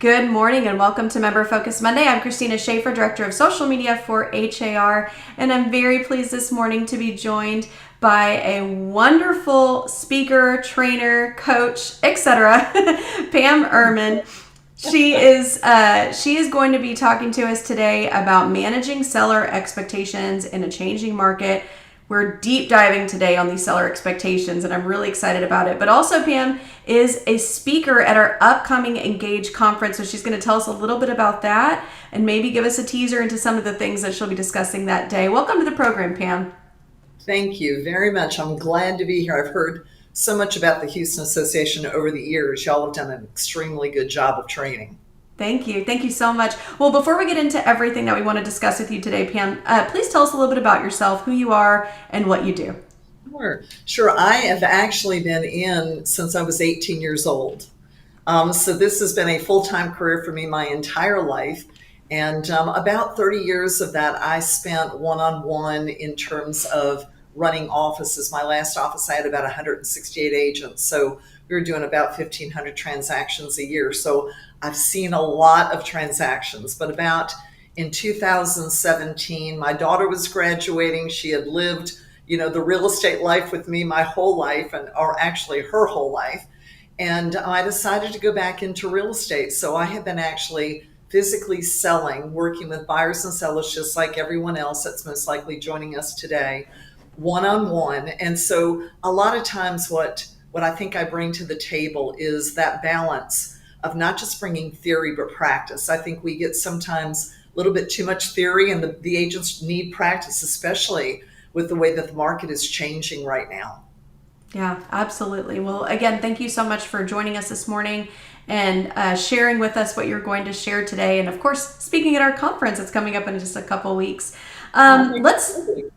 Good morning and welcome to Member Focus Monday. I'm Christina Schaefer, Director of Social Media for HAR, and I'm very pleased this morning to be joined by a wonderful speaker, trainer, coach, etc., Pam Ermen. She is going to be talking to us today about managing seller expectations in a changing market. We're deep diving today on these seller expectations, and I'm really excited about it. But also, Pam is a speaker at our upcoming Engage conference, so she's going to tell us a little bit about that and maybe give us a teaser into some of the things that she'll be discussing that day. Welcome to the program, Pam. Thank you very much. I'm glad to be here. I've heard so much about the Houston Association over the years. Y'all have done an extremely good job of training. Thank you. Thank you so much. Well, before we get into everything that we want to discuss with you today, Pam, please tell us a little bit about yourself, who you are, and what you do. Sure. I have actually been in since I was 18 years old. So this has been a full-time career for me my entire life. And about 30 years of that I spent one-on-one in terms of running offices. My last office, I had about 168 agents. So we were doing about 1,500 transactions a year. So I've seen a lot of transactions. But about in 2017, my daughter was graduating. She had lived, the real estate life with me my whole life, or actually her whole life. And I decided to go back into real estate. So I have been actually physically selling, working with buyers and sellers, just like everyone else that's most likely joining us today, one-on-one. And so a lot of times what I think I bring to the table is that balance of not just bringing theory, but practice. I think we get sometimes a little bit too much theory, and the agents need practice, especially with the way that the market is changing right now. Yeah, absolutely. Well, again, thank you so much for joining us this morning and sharing with us what you're going to share today. And of course, speaking at our conference, it's coming up in just a couple weeks. We're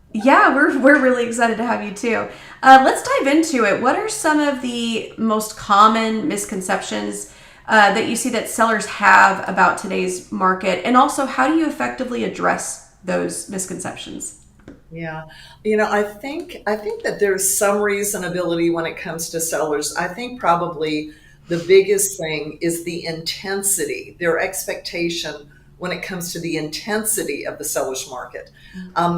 really excited to have you too. Let's dive into it. What are some of the most common misconceptions that you see that sellers have about today's market? And also, how do you effectively address those misconceptions? Yeah. I think that there's some reasonability when it comes to sellers. I think probably the biggest thing is the intensity, their expectation when it comes to the intensity of the seller's market.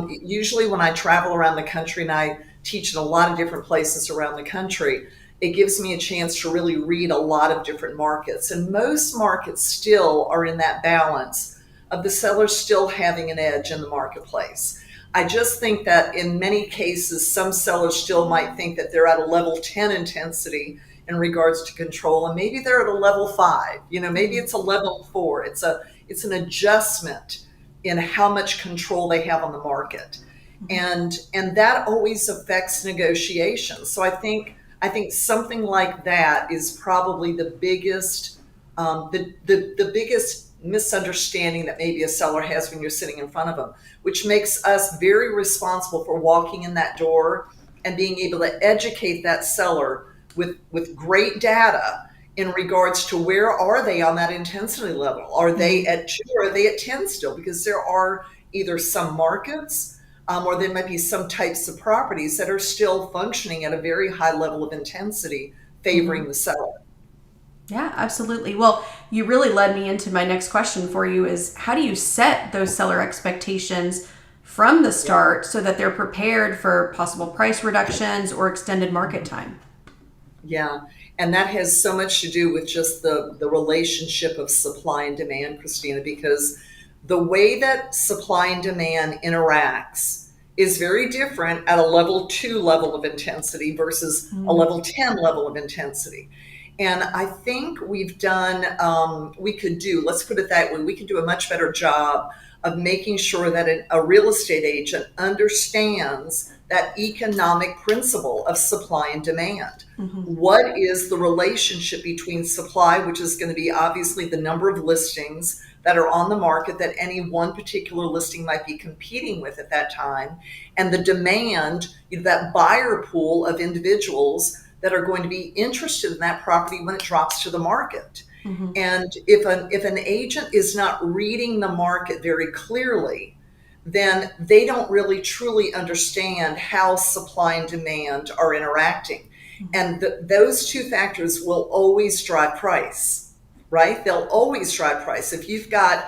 Usually when I travel around the country, and I teach in a lot of different places around the country, it gives me a chance to really read a lot of different markets. And most markets still are in that balance of the seller still having an edge in the marketplace. I just think that in many cases, some sellers still might think that they're at a level 10 intensity in regards to control, and maybe they're at a level 5. Maybe it's a level 4. It's an adjustment in how much control they have on the market, and that always affects negotiations. So I think something like that is probably the biggest the biggest misunderstanding that maybe a seller has when you're sitting in front of them, which makes us very responsible for walking in that door and being able to educate that seller with great data in regards to where are they on that intensity level. Are they at 2 or are they at 10 still? Because there are either some markets or there might be some types of properties that are still functioning at a very high level of intensity, favoring the seller. Yeah, absolutely. Well, you really led me into my next question for you is how do you set those seller expectations from the start so that they're prepared for possible price reductions or extended market time? Yeah, and that has so much to do with just the relationship of supply and demand, Christina, because the way that supply and demand interacts is very different at a level 2 level of intensity versus a level 10 level of intensity. And I think let's put it that way, we could do a much better job of making sure that a real estate agent understands that economic principle of supply and demand. What is the relationship between supply, which is going to be obviously the number of listings that are on the market that any one particular listing might be competing with at that time, and the demand, that buyer pool of individuals that are going to be interested in that property when it drops to the market. And if an agent is not reading the market very clearly, then they don't really truly understand how supply and demand are interacting. And those two factors will always drive price. right? They'll always drive price. If you've got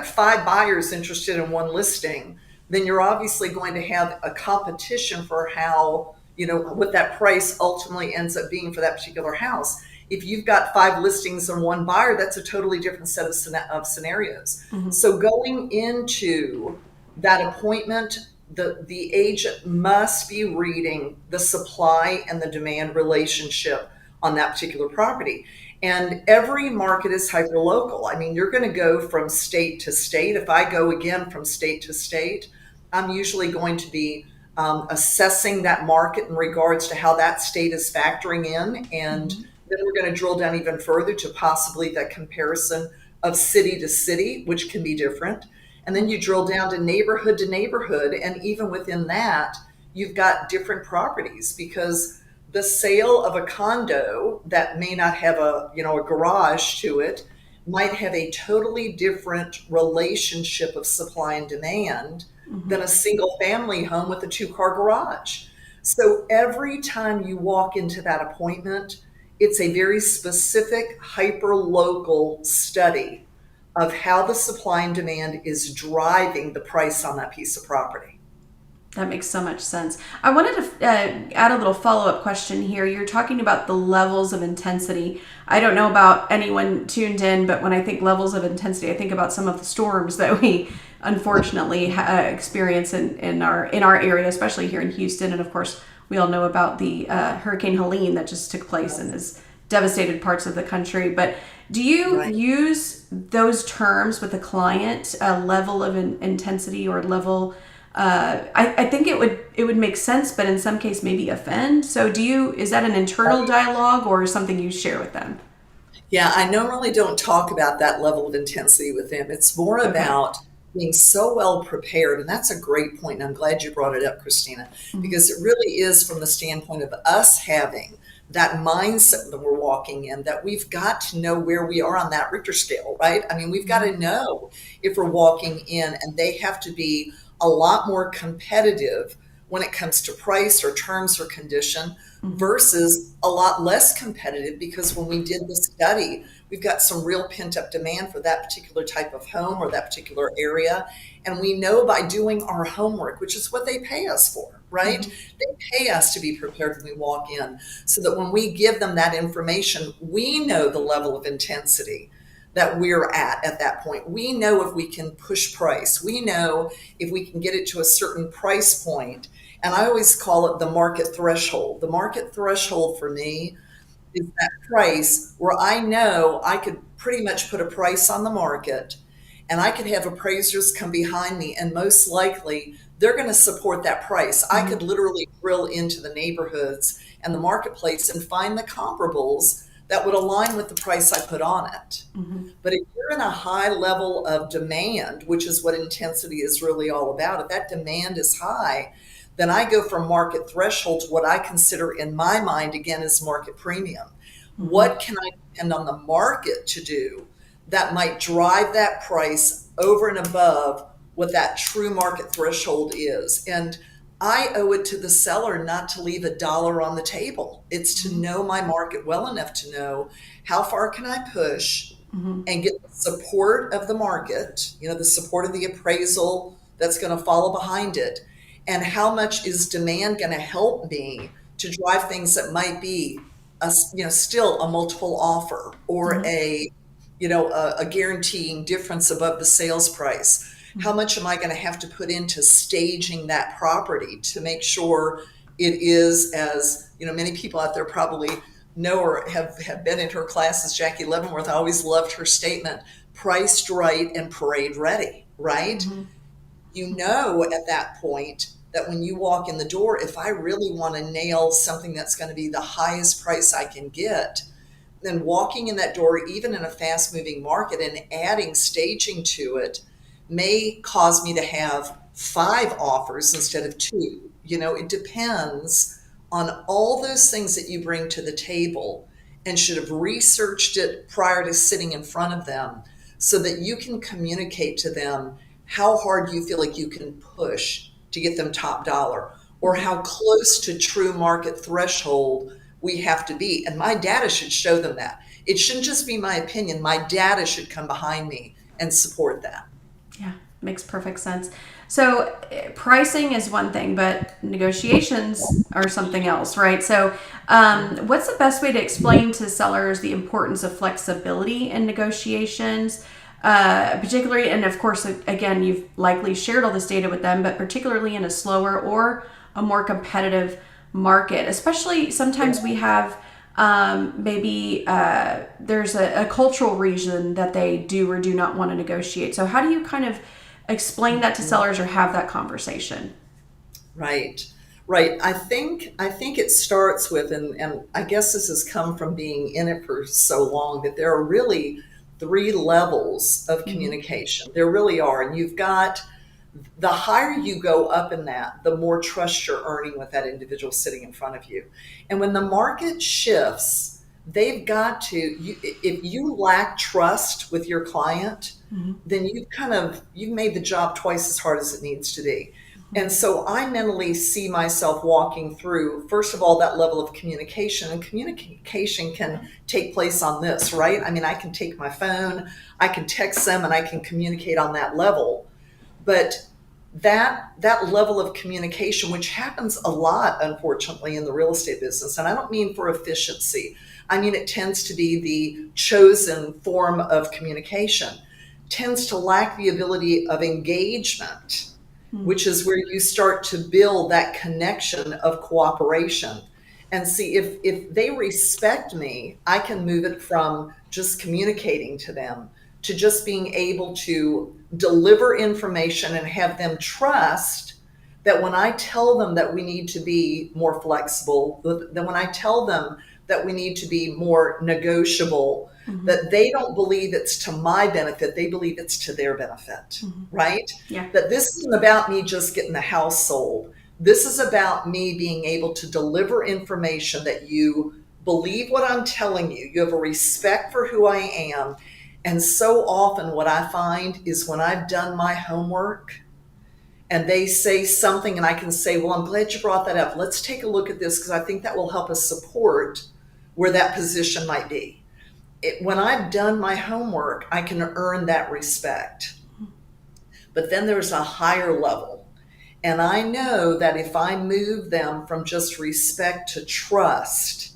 five buyers interested in one listing, then you're obviously going to have a competition for how, what that price ultimately ends up being for that particular house. If you've got five listings and one buyer, that's a totally different set of scenarios. Mhm. So going into that appointment, the agent must be reading the supply and the demand relationship on that particular property. And every market is hyper local. I mean, you're going to go from state to state. If I go again from state to state, I'm usually going to be assessing that market in regards to how that state is factoring in. And Mhm. then we're going to drill down even further to possibly that comparison of city to city, which can be different. And then you drill down to neighborhood to neighborhood. And even within that, you've got different properties because the sale of a condo that may not have a garage to it might have a totally different relationship of supply and demand than Mhm. a single family home with a two-car garage. So every time you walk into that appointment, it's a very specific hyper local study of how the supply and demand is driving the price on that piece of property. That makes so much sense. I wanted to add a little follow up question here. You're talking about the levels of intensity. I don't know about anyone tuned in, but when I think levels of intensity, I think about some of the storms that we unfortunately experience in our area, especially here in Houston. And of course, we all know about the Hurricane Helene that just took place and has devastated parts of the country. But do you Right. use those terms with a client, a level of intensity or level? I think it would make sense, but in some case maybe offend. So is that an internal dialogue or something you share with them? Yeah, I normally don't talk about that level of intensity with them. It's more Okay. about being so well prepared. And that's a great point. And I'm glad you brought it up, Christina, Mm-hmm. because it really is from the standpoint of us having that mindset that we're walking in, that we've got to know where we are on that Richter scale, right? I mean, we've got Mm-hmm. to know if we're walking in, and they have to be a lot more competitive when it comes to price or terms or condition Mm-hmm. versus a lot less competitive because when we did the study, we've got some real pent up demand for that particular type of home or that particular area. And we know by doing our homework, which is what they pay us for, right? Mm-hmm. They pay us to be prepared when we walk in so that when we give them that information, we know the level of intensity that we're at that point. We know if we can push price. We know if we can get it to a certain price point. And I always call it the market threshold. The market threshold for me is that price where I know I could pretty much put a price on the market and I could have appraisers come behind me and most likely they're going to support that price. I Mm-hmm. could literally drill into the neighborhoods and the marketplace and find the comparables that would align with the price I put on it. Mm-hmm. But if you're in a high level of demand, which is what intensity is really all about, if that demand is high, then I go from market threshold to what I consider in my mind, again, is market premium. Mm-hmm. What can I depend on the market to do that might drive that price over and above what that true market threshold is? And I owe it to the seller not to leave a dollar on the table. It's to know my market well enough to know how far can I push Mm-hmm. and get the support of the market, the support of the appraisal that's going to follow behind it, and how much is demand going to help me to drive things that might be still a multiple offer or Mm-hmm. a guaranteeing difference above the sales price. How much am I going to have to put into staging that property to make sure it is, as many people out there probably know or have been in her classes, Jackie Leavenworth, I always loved her statement, priced right and parade ready, right? Mm-hmm. You know at that point that when you walk in the door, if I really want to nail something that's going to be the highest price I can get, then walking in that door, even in a fast moving market, and adding staging to it may cause me to have five offers instead of two. It depends on all those things that you bring to the table and should have researched it prior to sitting in front of them so that you can communicate to them how hard you feel like you can push to get them top dollar or Mm-hmm. how close to true market threshold we have to be. And my data should show them that. It shouldn't just be my opinion. My data should come behind me and support that. Yeah, makes perfect sense. So pricing is one thing, but negotiations are something else, right? So what's the best way to explain to sellers the importance of flexibility in negotiations? Particularly, and of course, again, you've likely shared all this data with them, but particularly in a slower or a more competitive market, especially sometimes we have maybe there's a cultural reason that they do or do not want to negotiate. So how do you kind of explain that to sellers or have that conversation? Right. Right. I think it starts with, and I guess this has come from being in it for so long, that there are really three levels of Mm-hmm. communication. There really are. And you've got, the higher you go up in that, the more trust you're earning with that individual sitting in front of you. And when the market shifts, they've got to, if you lack trust with your client, Mm-hmm. then you've made the job twice as hard as it needs to be. And so I mentally see myself walking through, first of all, that level of communication. And communication can take place on this, right? I mean, I can take my phone, I can text them, and I can communicate on that level. But that level of communication, which happens a lot, unfortunately, in the real estate business, and I don't mean for efficiency, I mean it tends to be the chosen form of communication, tends to lack the ability of engagement, which is where you start to build that connection of cooperation. And see, if they respect me, I can move it from just communicating to them to just being able to deliver information and have them trust that when I tell them that we need to be more flexible, that when I tell them that we need to be more negotiable, Mm-hmm. that they don't believe it's to my benefit, they believe it's to their benefit, Mm-hmm. right? Yeah. That this isn't about me just getting the house sold. This is about me being able to deliver information that you believe what I'm telling you. You have a respect for who I am. And so often, what I find is when I've done my homework and they say something, and I can say, well, I'm glad you brought that up. Let's take a look at this because I think that will help us support where that position might be. When I've done my homework, I can earn that respect. But then there's a higher level. And I know that if I move them from just respect to trust,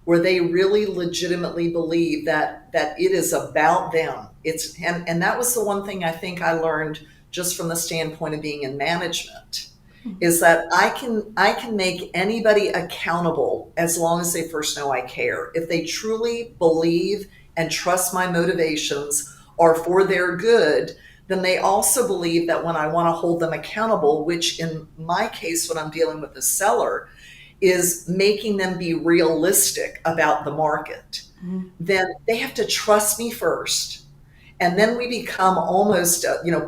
where they really legitimately believe that it is about them. And that was the one thing I think I learned just from the standpoint of being in management, is that I can make anybody accountable as long as they first know I care. If they truly believe and trust my motivations are for their good, then they also believe that when I want to hold them accountable, which in my case, when I'm dealing with a seller, is making them be realistic about the market, Mm-hmm. then they have to trust me first. And then we become almost,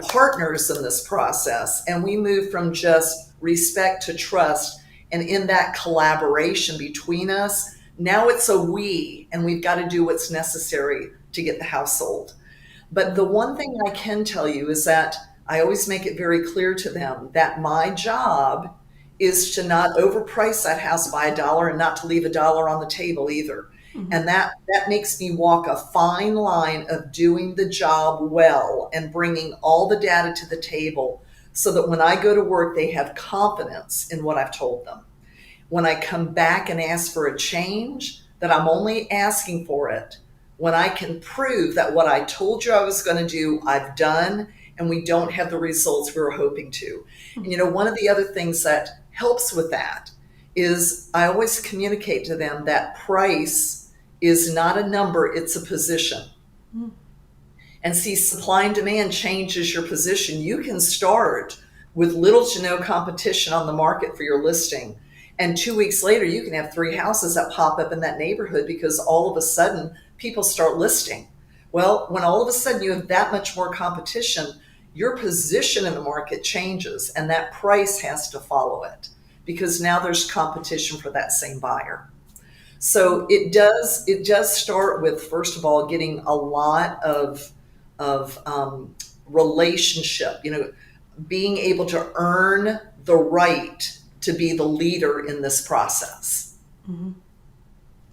partners in this process. And we move from just respect to trust. And in that collaboration between us, now it's a we, and we've got to do what's necessary to get the house sold. But the one thing I can tell you is that I always make it very clear to them that my job is to not overprice that house by a dollar and not to leave a dollar on the table either. Mm-hmm. And that makes me walk a fine line of doing the job well and bringing all the data to the table so that when I go to work, they have confidence in what I've told them. When I come back and ask for a change, that I'm only asking for it when I can prove that what I told you I was going to do, I've done, and we don't have the results we were hoping to. And one of the other things that helps with that is I always communicate to them that price is not a number, it's a position. And see, supply and demand changes your position. You can start with little to no competition on the market for your listing. And 2 weeks later, you can have three houses that pop up in that neighborhood because all of a sudden people start listing. Well, when all of a sudden you have that much more competition, your position in the market changes and that price has to follow it because now there's competition for that same buyer. So it does start with, first of all, getting a lot of relationship, being able to earn the right to be the leader in this process. Mm-hmm.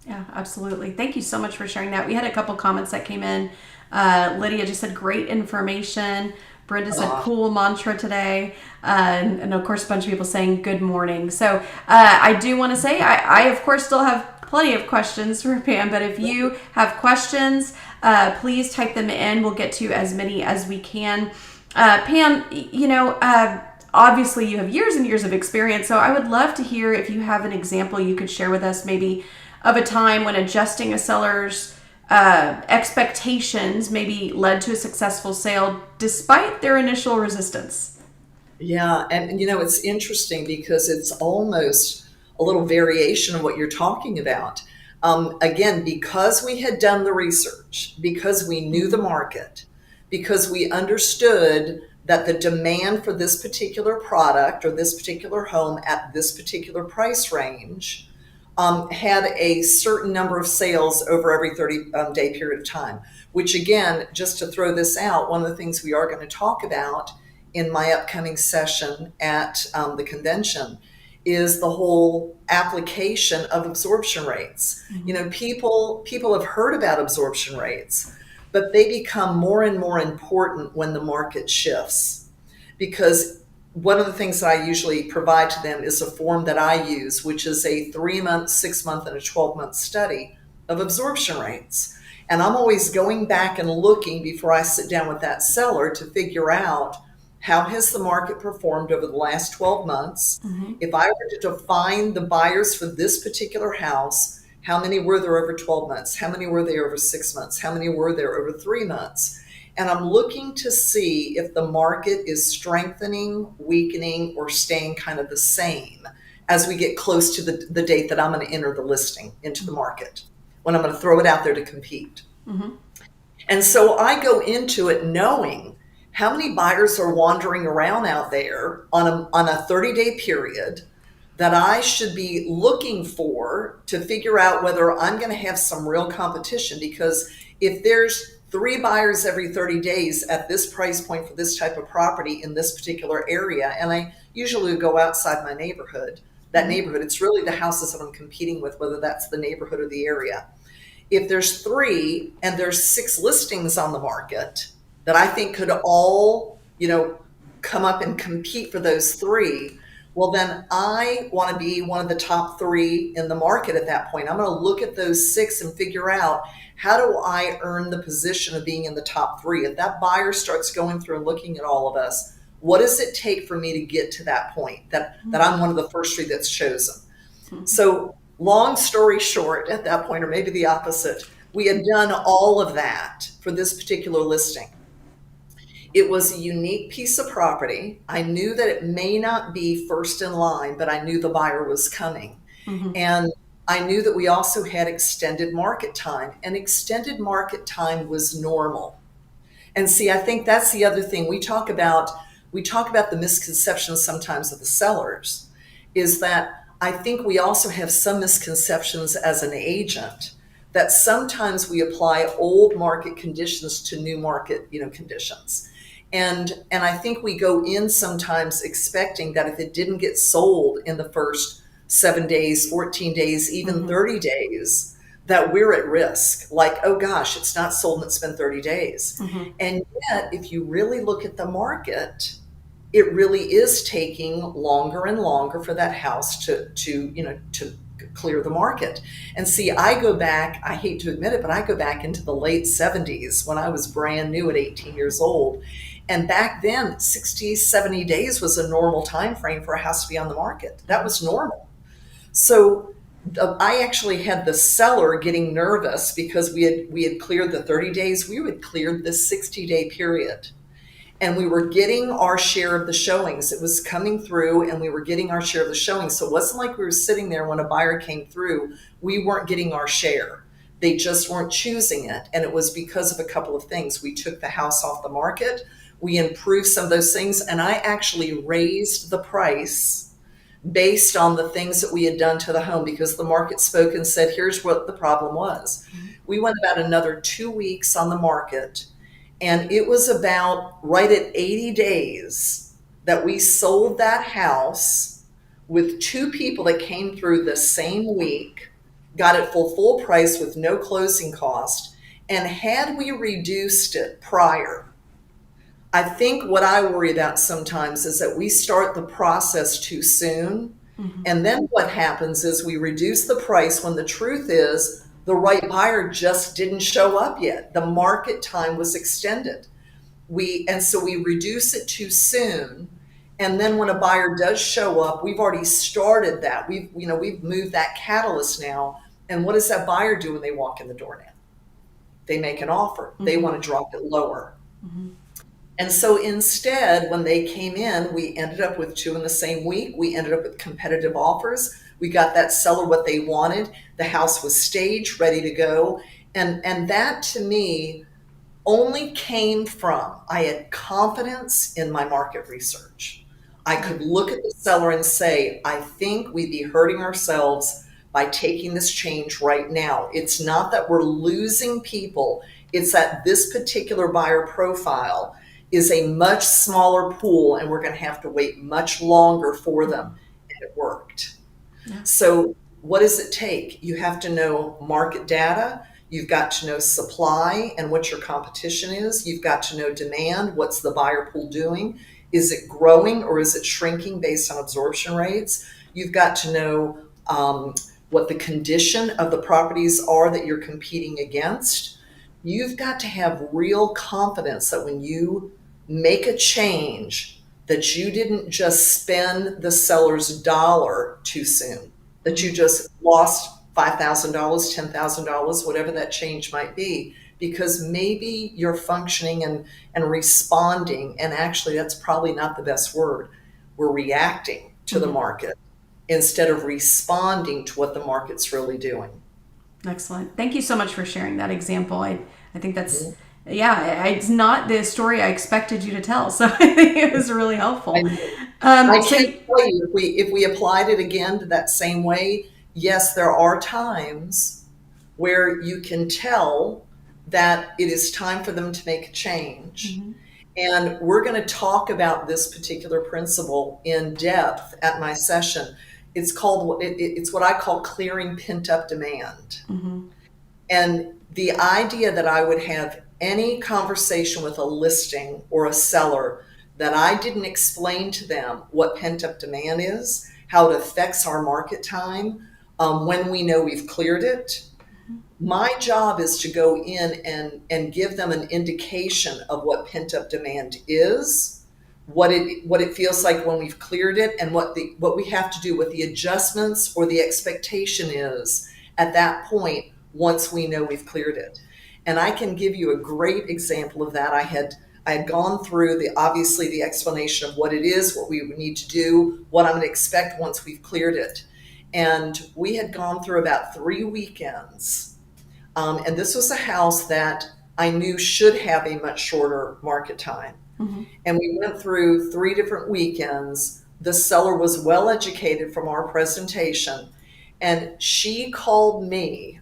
Yeah, absolutely. Thank you so much for sharing that. We had a couple comments that came in. Lydia just said great information. Brenda said Uh, cool mantra today. And of course, a bunch of people saying good morning. So I do want to say, I, of course, still have plenty of questions for Pam, but if you have questions, please type them in. We'll get to as many as we can. Pam, obviously you have years and years of experience, so I would love to hear if you have an example you could share with us, maybe of a time when adjusting a seller's expectations maybe led to a successful sale despite their initial resistance. yeah, and it's interesting because it's almost a little variation of what you're talking about. Again, because we had done the research, because we knew the market, because we understood that the demand for this particular product or this particular home at this particular price range had a certain number of sales over every 30-day period of time, which again, just to throw this out, one of the things we are going to talk about in my upcoming session at the convention is the whole application of absorption rates. People have heard about absorption rates, but they become more and more important when the market shifts, because one of the things that I usually provide to them is a form that I use, which is a 3-month, 6-month, and a 12-month study of absorption rates. And I'm always going back and looking before I sit down with that seller to figure out how has the market performed over the last 12 months. Mm-hmm. If I were to define the buyers for this particular house, how many were there over 12 months? How many were there over 6 months? How many were there over 3 months? And I'm looking to see if the market is strengthening, weakening, or staying kind of the same as we get close to the date that I'm going to enter the listing into the market, when I'm going to throw it out there to compete. Mm-hmm. And so I go into it knowing how many buyers are wandering around out there on a 30-day period that I should be looking for to figure out whether I'm going to have some real competition. Because if there's 3 buyers every 30 days at this price point for this type of property in this particular area, and I usually go outside my neighborhood, that neighborhood, it's really the houses that I'm competing with, whether that's the neighborhood or the area. If there's 3 and there's 6 listings on the market that I think could all, come up and compete for those 3, well, then I want to be one of the top 3 in the market at that point. I'm going to look at those 6 and figure out, how do I earn the position of being in the top 3? If that buyer starts going through and looking at all of us, what does it take for me to get to that point, that I'm one of the first 3 that's chosen? So long story short, at that point, or maybe the opposite, we had done all of that for this particular listing. It was a unique piece of property. I knew that it may not be first in line, but I knew the buyer was coming. Mm-hmm. And I knew that we also had extended market time, and extended market time was normal. And see, I think that's the other thing we talk about. We talk about the misconceptions sometimes of the sellers, is that I think we also have some misconceptions as an agent, that sometimes we apply old market conditions to new market, conditions. And I think we go in sometimes expecting that if it didn't get sold in the first 7 days, 14 days, even 30 days, that we're at risk. Like, oh gosh, it's not sold and it's been 30 days. Mm-hmm. And yet, if you really look at the market, it really is taking longer and longer for that house to clear the market. And see, I go back, I hate to admit it, but I go back into the late 70s when I was brand new at 18 years old. And back then, 60, 70 days was a normal time frame for a house to be on the market. That was normal. So I actually had the seller getting nervous because we had cleared the 30 days. We had cleared the 60-day period. And we were getting our share of the showings. It was coming through and we were getting our share of the showings. So it wasn't like we were sitting there when a buyer came through, we weren't getting our share. They just weren't choosing it. And it was because of a couple of things. We took the house off the market. We improved some of those things. And I actually raised the price based on the things that we had done to the home, because the market spoke and said, here's what the problem was. We went about another 2 weeks on the market. And it was about right at 80 days that we sold that house with 2 people that came through the same week got it for full price with no closing cost. And had we reduced it prior, I think what I worry about sometimes is that we start the process too soon. Mm-hmm. And then what happens is we reduce the price when the truth is the right buyer just didn't show up yet. The market time was extended. So we reduce it too soon. And then when a buyer does show up, we've already started that. We've moved that catalyst now. And what does that buyer do when they walk in the door now? They make an offer. Mm-hmm. They want to drop it lower. Mm-hmm. And so instead, when they came in, we ended up with 2 in the same week. We ended up with competitive offers. We got that seller what they wanted. The house was staged, ready to go. And that to me only came from I had confidence in my market research. I could look at the seller and say, I think we'd be hurting ourselves by taking this change right now. It's not that we're losing people. It's that this particular buyer profile is a much smaller pool and we're going to have to wait much longer for them. And it worked. Yeah. So what does it take? You have to know market data. You've got to know supply and what your competition is. You've got to know demand. What's the buyer pool doing? Is it growing or is it shrinking based on absorption rates? You've got to know what the condition of the properties are that you're competing against. You've got to have real confidence that when you make a change, that you didn't just spend the seller's dollar too soon, that you just lost $5,000, $10,000, whatever that change might be, because maybe you're functioning and responding. And actually, that's probably not the best word. We're reacting to the market instead of responding to what the market's really doing. Excellent. Thank you so much for sharing that example. I think that's, it's not the story I expected you to tell. So I think it was really helpful. I can tell you, if we applied it again to that same way, yes, there are times where you can tell that it is time for them to make a change. Mm-hmm. And we're going to talk about this particular principle in depth at my session. It's what I call clearing pent up demand. Mm-hmm. And the idea that I would have any conversation with a listing or a seller that I didn't explain to them what pent up demand is, how it affects our market time, when we know we've cleared it. My job is to go in and give them an indication of what pent up demand is, what it feels like when we've cleared it, and what we have to do, what the adjustments or the expectation is at that point once we know we've cleared it. And I can give you a great example of that. I had gone through obviously the explanation of what it is, what we would need to do, what I'm going to expect once we've cleared it. And we had gone through about 3 weekends. And this was a house that I knew should have a much shorter market time. Mm-hmm. And we went through 3 different weekends. The seller was well educated from our presentation. And she called me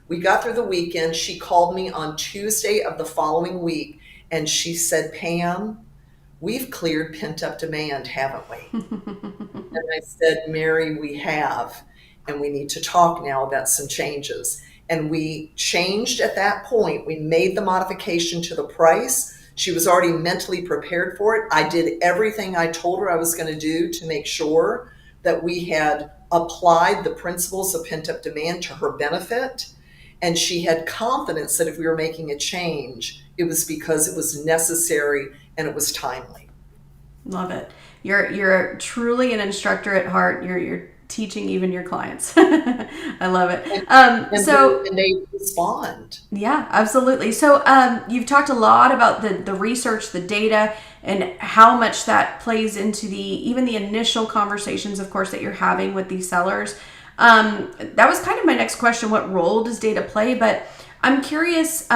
we got through the weekend. She called me on Tuesday of the following week. And she said, Pam, we've cleared pent up demand, haven't we? And I said, Mary, we have. And we need to talk now about some changes. And we changed at that point. We made the modification to the price. She was already mentally prepared for it. I did everything I told her I was going to do to make sure that we had applied the principles of pent-up demand to her benefit. And she had confidence that if we were making a change, it was because it was necessary and it was timely. Love it. You're truly an instructor at heart. You're teaching even your clients. I love it. And they respond. Yeah, absolutely. So you've talked a lot about the research, the data, and how much that plays into even the initial conversations, of course, that you're having with these sellers. That was kind of my next question. What role does data play? But I'm curious,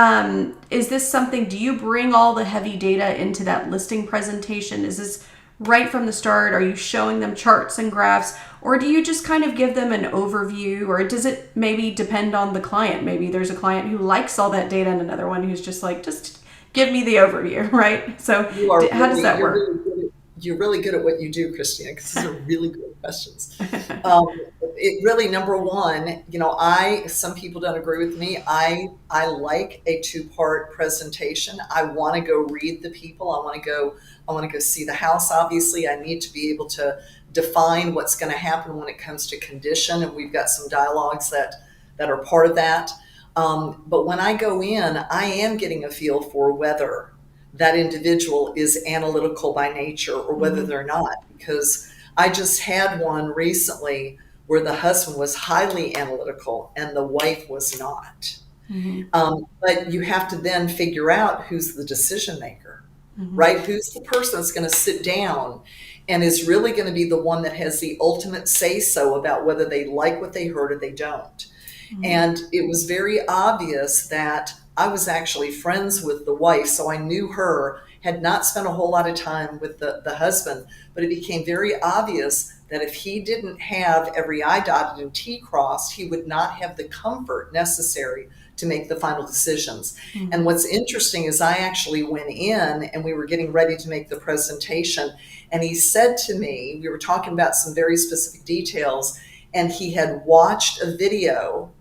is this something, do you bring all the heavy data into that listing presentation? Is this right from the start? Are you showing them charts and graphs, or do you just kind of give them an overview, or does it maybe depend on the client? Maybe there's a client who likes all that data and another one who's just like, just give me the overview, right? So how does that work? You're really good at what you do, Christina, because this is a really good questions. Um, it really, number one, some people don't agree with me. I like a two-part presentation. I want to go read the people. I want to go see the house. Obviously, I need to be able to define what's going to happen when it comes to condition, and we've got some dialogues that are part of that. But when I go in, I am getting a feel for whether that individual is analytical by nature or whether Mm-hmm. they're not. Because I just had one recently where the husband was highly analytical and the wife was not. Mm-hmm. But you have to then figure out who's the decision maker, Mm-hmm. right? Who's the person that's going to sit down and is really going to be the one that has the ultimate say so about whether they like what they heard or they don't. Mm-hmm. And it was very obvious that I was actually friends with the wife, so I knew her, had not spent a whole lot of time with the husband, but it became very obvious that if he didn't have every I dotted and T crossed, he would not have the comfort necessary to make the final decisions. Mm-hmm. And what's interesting is I actually went in and we were getting ready to make the presentation, and he said to me, we were talking about some very specific details, and he had watched a video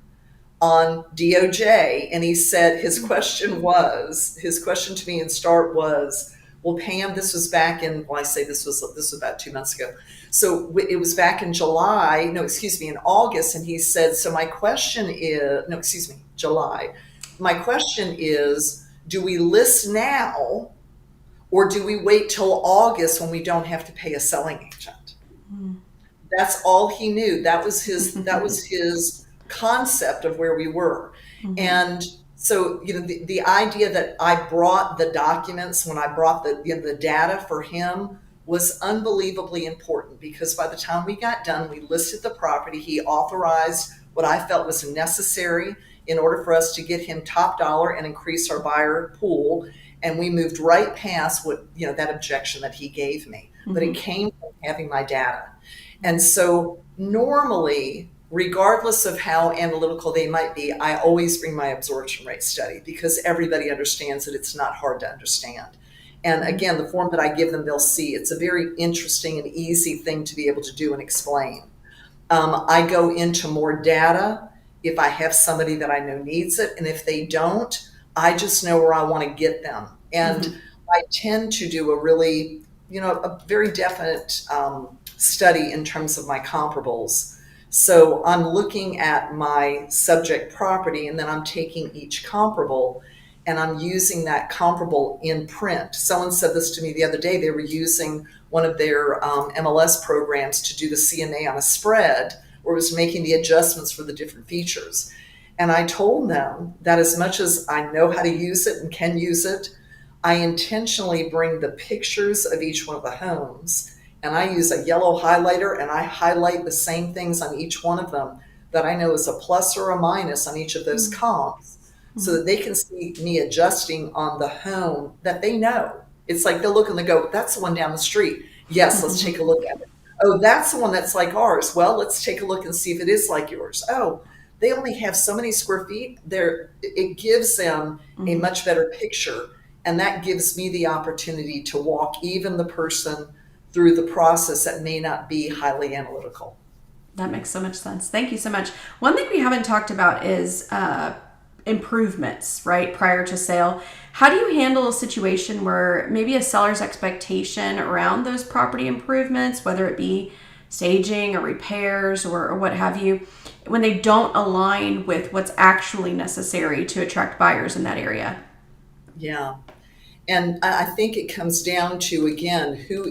on DOJ, and he said his question to me in start was, well, Pam, this was back in, well, I say this was about 2 months ago. So it was back in July, no, excuse me, in August. And he said, so my question is, no, excuse me, July. My question is, do we list now or do we wait till August when we don't have to pay a selling agent? That's all he knew. That was his concept of where we were. Mm-hmm. And so, the idea that I brought the documents when I brought the data for him was unbelievably important, because by the time we got done, we listed the property. He authorized what I felt was necessary in order for us to get him top dollar and increase our buyer pool. And we moved right past that objection that he gave me. But Mm-hmm. it came from having my data. And so normally, regardless of how analytical they might be, I always bring my absorption rate study, because everybody understands that it's not hard to understand. And again, the form that I give them, they'll see it's a very interesting and easy thing to be able to do and explain. I go into more data if I have somebody that I know needs it. And if they don't, I just know where I want to get them. And Mm-hmm. I tend to do a very definite study in terms of my comparables. So I'm looking at my subject property, and then I'm taking each comparable and I'm using that comparable in print. Someone said this to me the other day. They were using one of their MLS programs to do the CNA on a spread, where it was making the adjustments for the different features. And I told them that as much as I know how to use it and can use it, I intentionally bring the pictures of each one of the homes, and I use a yellow highlighter and I highlight the same things on each one of them that I know is a plus or a minus on each of those comps, so Mm-hmm. that they can see me adjusting on the home that they know. It's like they'll look and they go, that's the one down the street. Yes, let's Mm-hmm. take a look at it. Oh, that's the one that's like ours. Well, let's take a look and see if it is like yours. Oh, they only have so many square feet. It gives them a Mm-hmm. much better picture. And that gives me the opportunity to walk even the person through the process that may not be highly analytical. That makes so much sense. Thank you so much. One thing we haven't talked about is improvements, right, prior to sale. How do you handle a situation where maybe a seller's expectation around those property improvements, whether it be staging or repairs or what have you, when they don't align with what's actually necessary to attract buyers in that area? Yeah. And I think it comes down to, again, who do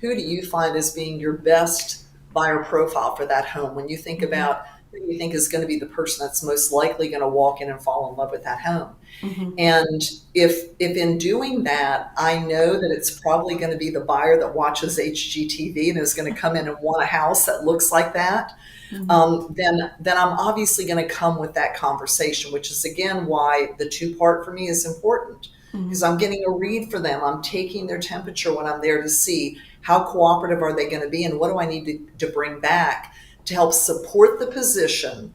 you find as being your best buyer profile for that home? When you think Mm-hmm. about who you think is going to be the person that's most likely going to walk in and fall in love with that home. Mm-hmm. And if in doing that, I know that it's probably going to be the buyer that watches HGTV and is going to come in and want a house that looks like that, Mm-hmm. then I'm obviously going to come with that conversation, which is again why the two-part for me is important, because Mm-hmm. I'm getting a read for them. I'm taking their temperature when I'm there to see how cooperative are they going to be, and what do I need to bring back to help support the position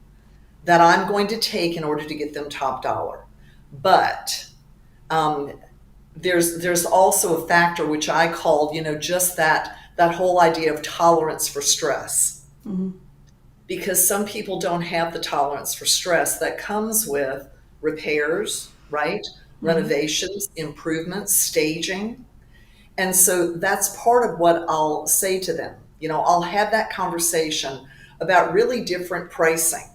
that I'm going to take in order to get them top dollar. But um, there's also a factor which I called, just that whole idea of tolerance for stress. Mhm. Because some people don't have the tolerance for stress that comes with repairs, right? Mhm. Renovations, improvements, staging. And so that's part of what I'll say to them. I'll have that conversation about really different pricing.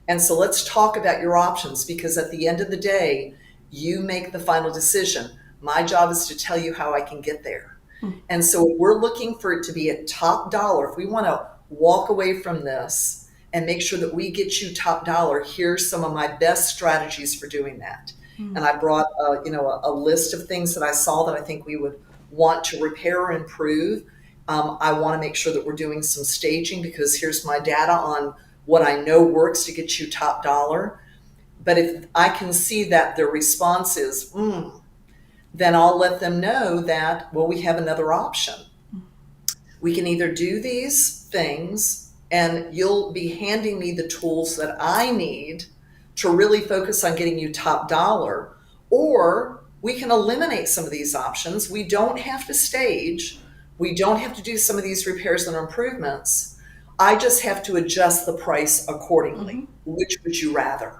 And so let's talk about your options, because at the end of the day, you make the final decision. My job is to tell you how I can get there. Mhm. And so if we're looking for it to be a top dollar, if we want to walk away from this and make sure that we get you top dollar, here's some of my best strategies for doing that. And Mhm. I brought a list of things that I saw that I think we would want to repair or improve. I want to make sure that we're doing some staging, because here's my data on what I know works to get you top dollar. But if I can see that their response is, then I'll let them know that, well, we have another option. We can either do these things and you'll be handing me the tools that I need to really focus on getting you top dollar, or we can eliminate some of these options. We don't have to stage. We don't have to do some of these repairs and improvements. I just have to adjust the price accordingly. Mhm. Which would you rather?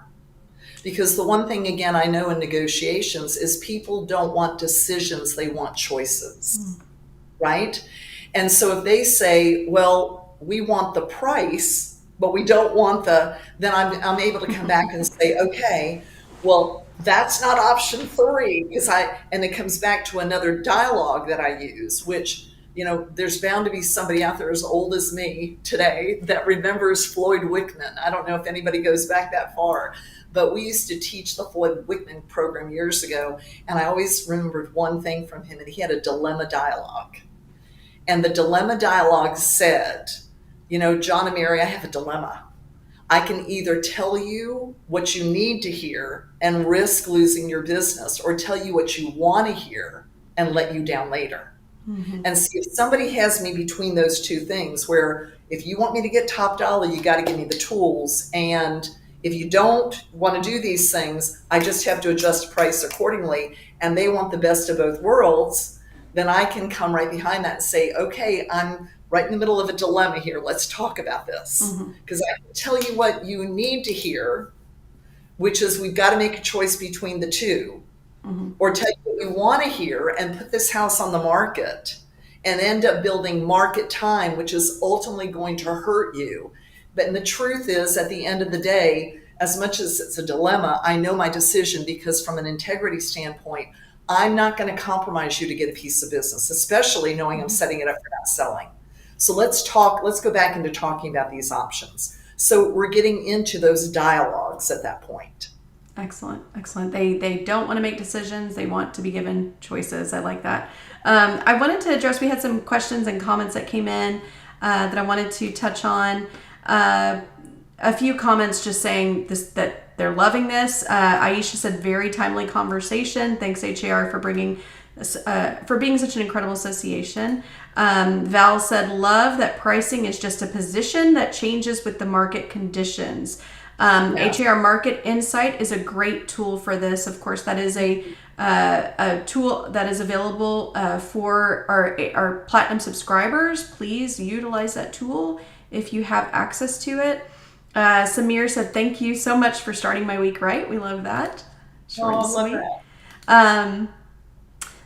Because the one thing, again, I know in negotiations is people don't want decisions, they want choices, right? And so if they say, well, we want the price, but we don't want then I'm able to come back and say, okay, well, that's not option three, and it comes back to another dialogue that I use, which, there's bound to be somebody out there as old as me today that remembers Floyd Wickman. I don't know if anybody goes back that far, but we used to teach the Floyd Wickman program years ago. And I always remembered one thing from him, and he had a dilemma dialogue. And the dilemma dialogue said, John and Mary, I have a dilemma. I can either tell you what you need to hear and risk losing your business, or tell you what you want to hear and let you down later. Mhm. And see, if somebody has me between those two things, where if you want me to get top dollar, you got to give me the tools. And if you don't want to do these things, I just have to adjust price accordingly. And they want the best of both worlds, then I can come right behind that and say, okay, I'm right in the middle of a dilemma here. Let's talk about this. Mhm. Because I can tell you what you need to hear, which is we've got to make a choice between the two, Mhm. or tell you what we want to hear and put this house on the market and end up building market time, which is ultimately going to hurt you. But the truth is, at the end of the day, as much as it's a dilemma, I know my decision, because from an integrity standpoint, I'm not going to compromise you to get a piece of business, especially knowing I'm Mhm. setting it up for not selling. So let's go back into talking about these options. So we're getting into those dialogues at that point. Excellent, excellent. They don't want to make decisions. They want to be given choices. I like that. I wanted to address. We had some questions and comments that came in that I wanted to touch on. A few comments just saying this, that they're loving this. Aisha said, "Very timely conversation. Thanks HAR for bringing for being such an incredible association." Val said, "Love that pricing is just a position that changes with the market conditions." Yes. HAR Market Insight is a great tool for this. Of course, that is a tool that is available for our platinum subscribers. Please utilize that tool if you have access to it. Samir said, "Thank you so much for starting my week right." We love that. Short Oh, and I love sweet. that.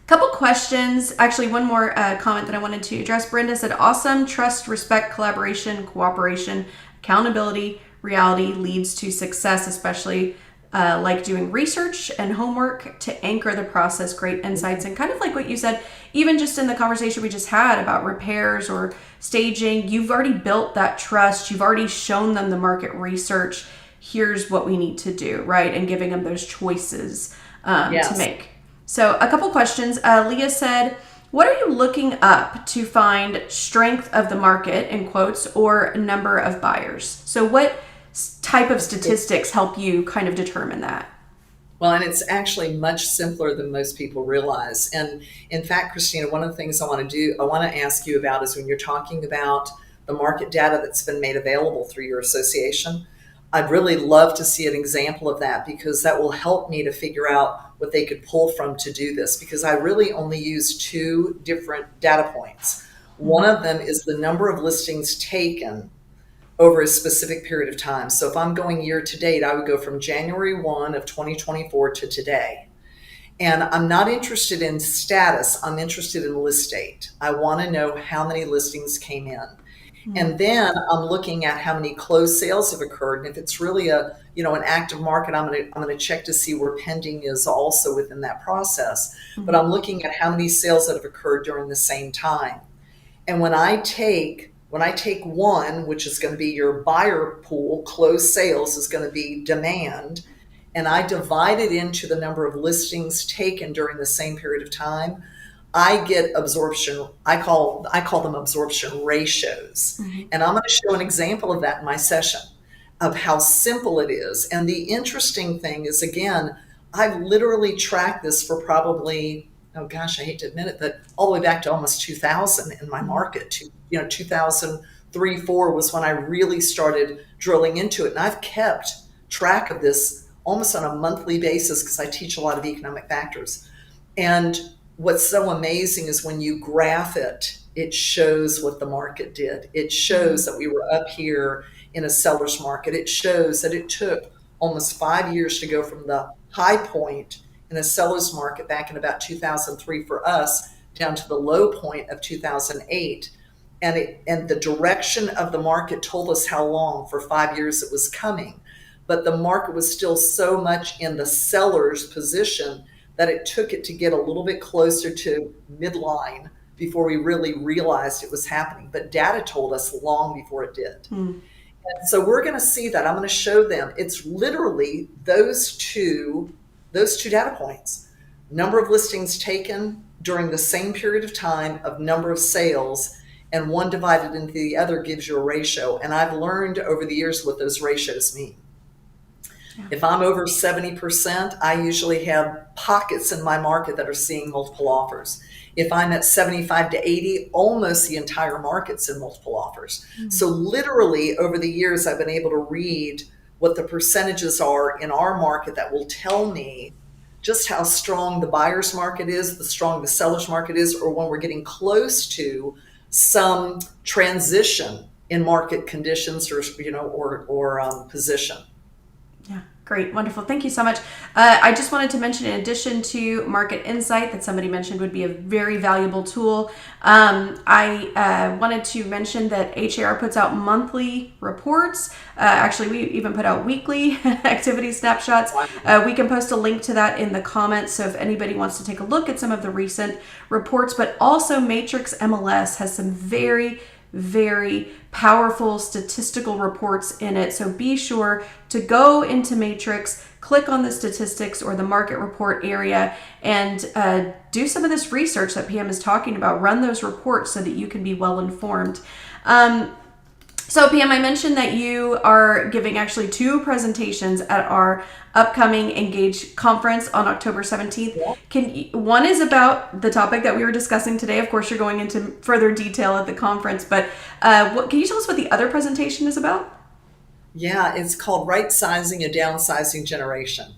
Couple questions. Actually, one more comment that I wanted to address. Brenda said, "Awesome. Trust, respect, collaboration, cooperation, accountability, reality leads to success, especially like doing research and homework to anchor the process, great insights." And kind of like what you said, even just in the conversation we just had about repairs or staging, you've already built that trust. You've already shown them the market research. Here's what we need to do, right? And giving them those choices to Yes. make. So, a couple questions. Leah said, "What are you looking up to find strength of the market, in quotes, or number of buyers?" So, what type of statistics help you kind of determine that? Well, and it's actually much simpler than most people realize. And in fact, Christina, one of the things I want to do, I want to ask you about is when you're talking about the market data that's been made available through your association, I'd really love to see an example of that, because that will help me to figure out what they could pull from to do this. Because I really only use two different data points. One of them is the number of listings taken over a specific period of time. So if I'm going year to date, I would go from January 1 of 2024 to today. And I'm not interested in status, I'm interested in list date. I want to know how many listings came in. And then I'm looking at how many closed sales have occurred. And if it's really an active market, I'm going to check to see where pending is also within that process. But I'm looking at how many sales that have occurred during the same time. And when I take one, which is going to be your buyer pool, closed sales is going to be demand, and I divide it into the number of listings taken during the same period of time, I get absorption. I call them absorption ratios. And I'm going to show an example of that in my session of how simple it is. And the interesting thing is, again, I've literally tracked this for probably, oh gosh, I hate to admit it, but all the way back to almost 2000 in my market. 2003, 4 was when I really started drilling into it. And I've kept track of this almost on a monthly basis because I teach a lot of economic factors. And what's so amazing is when you graph it, it shows what the market did. It shows that we were up here in a seller's market. It shows that it took almost 5 years to go from the high point in a seller's market back in about 2003 for us down to the low point of 2008. And the direction of the market told us how long, for 5 years, it was coming. But the market was still so much in the seller's position that it took it to get a little bit closer to midline before we really realized it was happening. But data told us long before it did. And so we're going to see that. I'm going to show them. It's literally those two data points. Number of listings taken during the same period of time of number of sales, and one divided into the other gives you a ratio. And I've learned over the years what those ratios mean. If I'm over 70%, I usually have pockets in my market that are seeing multiple offers. If I'm at 75 to 80, almost the entire market's in multiple offers. So literally over the years, I've been able to read what the percentages are in our market that will tell me just how strong the buyer's market is, the strong the seller's market is, or when we're getting close to some transition in market conditions or position. Yeah, great. Wonderful. Thank you so much. I just wanted to mention, in addition to Market Insight that somebody mentioned would be a very valuable tool, I wanted to mention that HAR puts out monthly reports. Actually, we even put out weekly activity snapshots. We can post a link to that in the comments, so if anybody wants to take a look at some of the recent reports. But also Matrix MLS has some very powerful statistical reports in it. So be sure to go into Matrix, click on the statistics or the market report area, and do some of this research that Pam is talking about. Run those reports so that you can be well informed. So Pam, I mentioned that you are giving actually 2 presentations at our upcoming Engage conference on October 17th. One is about the topic that we were discussing today. Of course, you're going into further detail at the conference, but can you tell us what the other presentation is about? Yeah, it's called Right Sizing a Downsizing Generation.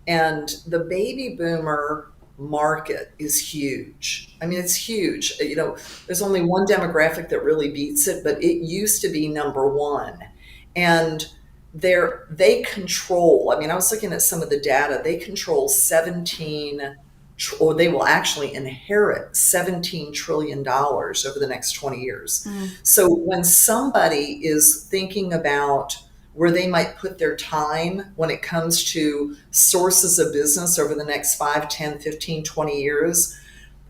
And the baby boomer market is huge. I mean, it's huge. There's only one demographic that really beats it, but it used to be number one. And they control, I mean, I was looking at some of the data, they control or they will actually inherit $17 trillion over the next 20 years. So when somebody is thinking about where they might put their time when it comes to sources of business over the next 5, 10, 15, 20 years,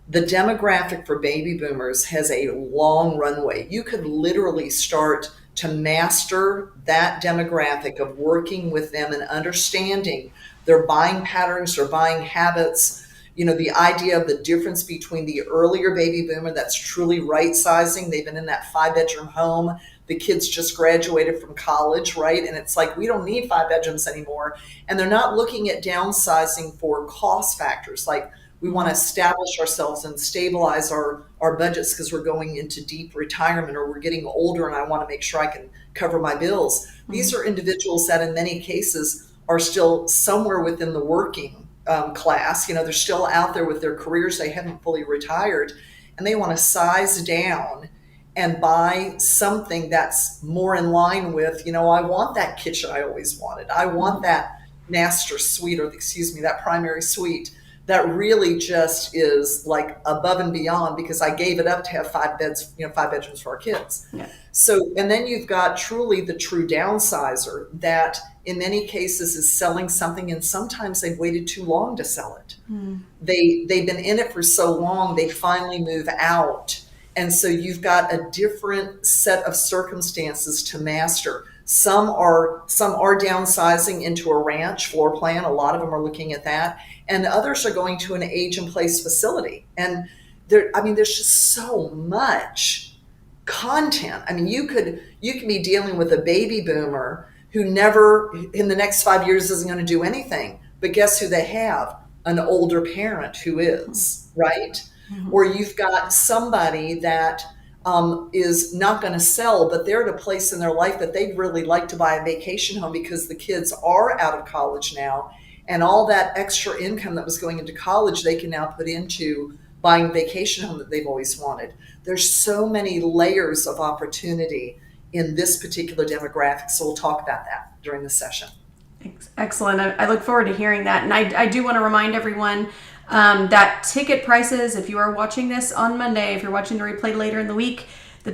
the demographic for baby boomers has a long runway. You could literally start to master that demographic of working with them and understanding their buying patterns, their buying habits, the idea of the difference between the earlier baby boomer that's truly right sizing. They've been in that 5-bedroom home. The kids just graduated from college, right? And it's like, we don't need 5 bedrooms anymore. And they're not looking at downsizing for cost factors. Like, we want to establish ourselves and stabilize our budgets because we're going into deep retirement, or we're getting older and I want to make sure I can cover my bills. These are individuals that in many cases are still somewhere within the working class. They're still out there with their careers. They haven't fully retired. and they want to size down and buy something that's more in line with, I want that kitchen I always wanted. I want that master suite, or excuse me, that primary suite that really just is like above and beyond because I gave it up to have 5 beds, 5 bedrooms for our kids. Yeah. So, and then you've got truly the true downsizer that in many cases is selling something, and sometimes they've waited too long to sell it. They've been in it for so long, they finally move out. And so you've got a different set of circumstances to master. Some are downsizing into a ranch floor plan. A lot of them are looking at that, and others are going to an age in place facility. And there's just so much content. I mean, you could be dealing with a baby boomer who never in the next 5 years isn't going to do anything. But guess who they have? An older parent who is, right? Or you've got somebody that is not going to sell, but they're at a place in their life that they'd really like to buy a vacation home because the kids are out of college now. And all that extra income that was going into college, they can now put into buying a vacation home that they've always wanted. There's so many layers of opportunity in this particular demographic. So we'll talk about that during the session. Excellent. I look forward to hearing that. And I do want to remind everyone that ticket prices, if you are watching this on Monday, if you're watching the replay later in the week, the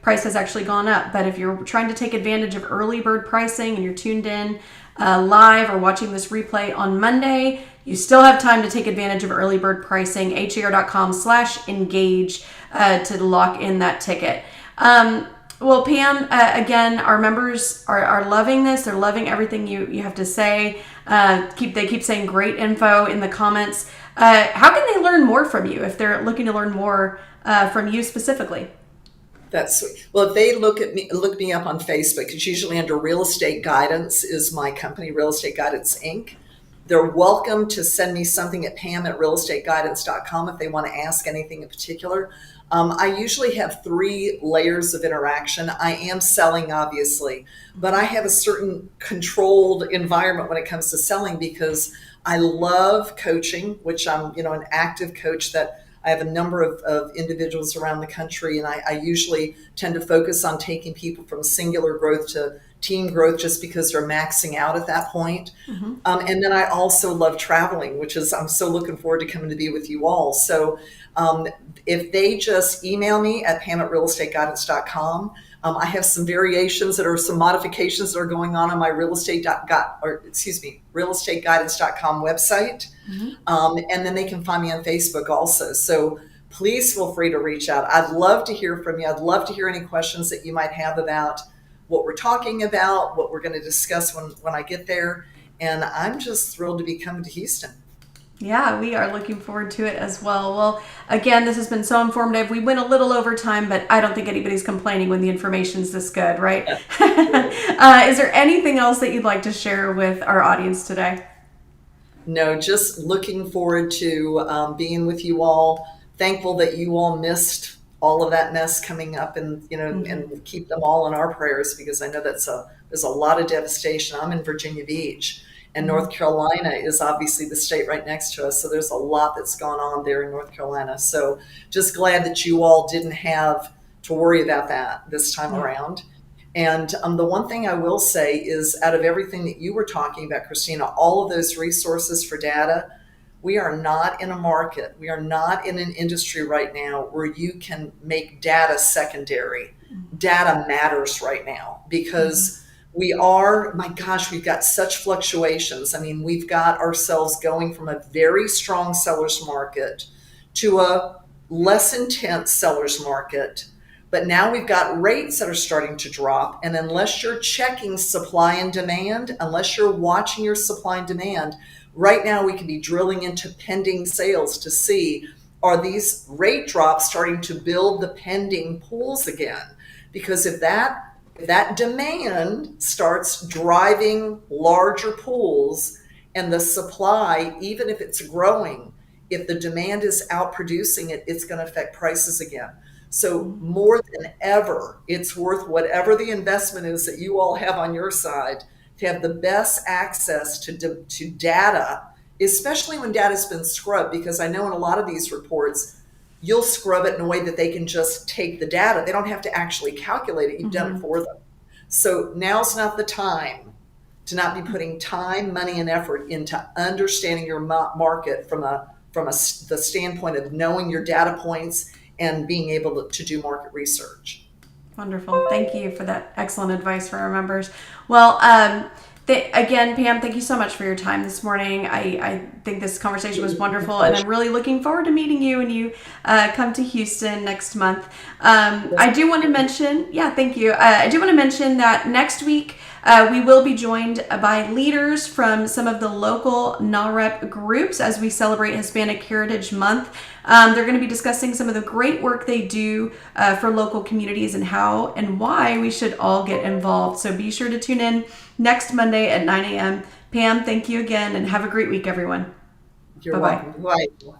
price has actually gone up. But if you're trying to take advantage of early bird pricing and you're tuned in live or watching this replay on Monday, you still have time to take advantage of early bird pricing, har.com/engage to lock in that ticket. Well, Pam, again, our members are loving this. They're loving everything you have to say. They keep saying great info in the comments. How can they learn more from you if they're looking to learn more from you specifically? That's sweet. Well, if they look me up on Facebook, it's usually under Real Estate Guidance is my company, Real Estate Guidance Inc. They're welcome to send me something at pam@realestateguidance.com if they want to ask anything in particular. I usually have 3 layers of interaction. I am selling, obviously, but I have a certain controlled environment when it comes to selling because I love coaching, which I'm, an active coach that I have a number of individuals around the country, and I usually tend to focus on taking people from singular growth to team growth just because they're maxing out at that point. And then I also love traveling, which is I'm so looking forward to coming to be with you all. So if they just email me at pam@realestateguidance.com, I have some variations some modifications that are going on my realestateguidance.com website. And then they can find me on Facebook also. So please feel free to reach out. I'd love to hear from you. I'd love to hear any questions that you might have about what we're talking about, what we're going to discuss when I get there. And I'm just thrilled to be coming to Houston. Yeah, we are looking forward to it as well. Well, again, this has been so informative. We went a little over time, but I don't think anybody's complaining when the information's this good, right? Is there anything else that you'd like to share with our audience today? No, just looking forward to being with you all. Thankful that you all missed all of that mess coming up, and and keep them all in our prayers because I know there's a lot of devastation. I'm in Virginia Beach. And North Carolina is obviously the state right next to us. So there's a lot that's gone on there in North Carolina. So just glad that you all didn't have to worry about that this time around. And the one thing I will say is out of everything that you were talking about, Christina, all of those resources for data, we are not in a market. We are not in an industry right now where you can make data secondary. Data matters right now because we've got such fluctuations. I mean, we've got ourselves going from a very strong seller's market to a less intense seller's market. But now we've got rates that are starting to drop. And unless you're checking supply and demand, unless you're watching your supply and demand, right now we could be drilling into pending sales to see, are these rate drops starting to build the pending pools again? Because if that demand starts driving larger pools and the supply, even if it's growing, if the demand is outproducing it, it's going to affect prices again. So more than ever, it's worth whatever the investment is that you all have on your side to have the best access to data, especially when data's been scrubbed, because I know in a lot of these reports, you'll scrub it in a way that they can just take the data. They don't have to actually calculate it. You've done it Mm-hmm. for them. So now's not the time to not be putting time, money, and effort into understanding your market the standpoint of knowing your data points and being able to do market research. Wonderful. Thank you for that excellent advice for our members. Well, again, Pam, thank you so much for your time this morning. I think this conversation was wonderful, and I'm really looking forward to meeting you when you come to Houston next month. I do want to mention, yeah, thank you. I do want to mention that next week we will be joined by leaders from some of the local NAHREP groups as we celebrate Hispanic Heritage Month. They're going to be discussing some of the great work they do for local communities and how and why we should all get involved. So be sure to tune in next Monday at 9 a.m. Pam, thank you again and have a great week, everyone. You're Bye-bye. welcome. Bye.